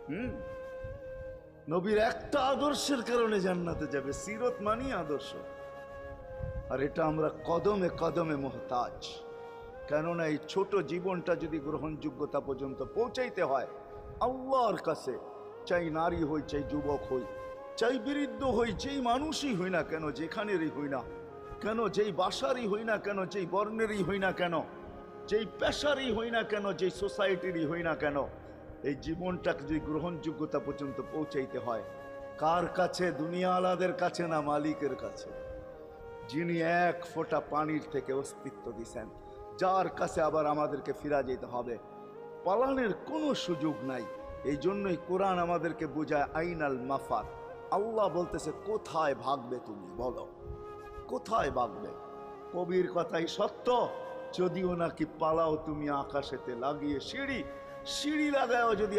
হুম, নবীর একটা আদর্শের কারণে জান্নাতে যাবে। সিরত মানি আদর্শ। আর এটা আমরা কদমে কদমে মুহতাজ। কেননা এই ছোট জীবনটা যদি গ্রহণযোগ্যতা পর্যন্ত পৌঁছাইতে হয় আল্লাহর কাছে, চাই নারী হই, চাই যুবক হই, চাই বৃদ্ধ হই, যেই মানুষই হই না কেন, যেখানেরই হই না কেন, যেই বাসারই হই না কেন, যেই বর্ণেরই হই না কেন, যেই পেশারই হই না কেন, যেই সোসাইটিরই হই না কেন, এই জীবনটাকে যদি গ্রহণযোগ্যতা পর্যন্ত পৌঁছাইতে হয় কার কাছে? দুনিয়াওয়ালাদের কাছে না, মালিকের কাছে, যিনি এক ফোঁটা পানির থেকে অস্তিত্ব দিছেন, যার কাছে আবার আমাদেরকে ফিরা যেতে হবে। পালানের কোনো সুযোগ নাই। এই জন্যই কোরআন আমাদেরকে বোঝায় আইনাল মাফার। আল্লাহ বলতেছে কোথায় ভাগবে তুমি, বলো কোথায় ভাগবে? কবির কথাই সত্য, যদিও নাকি পালাও তুমি আকাশেতে লাগিয়ে সিঁড়ি, সিঁড়ি লাগাও যদি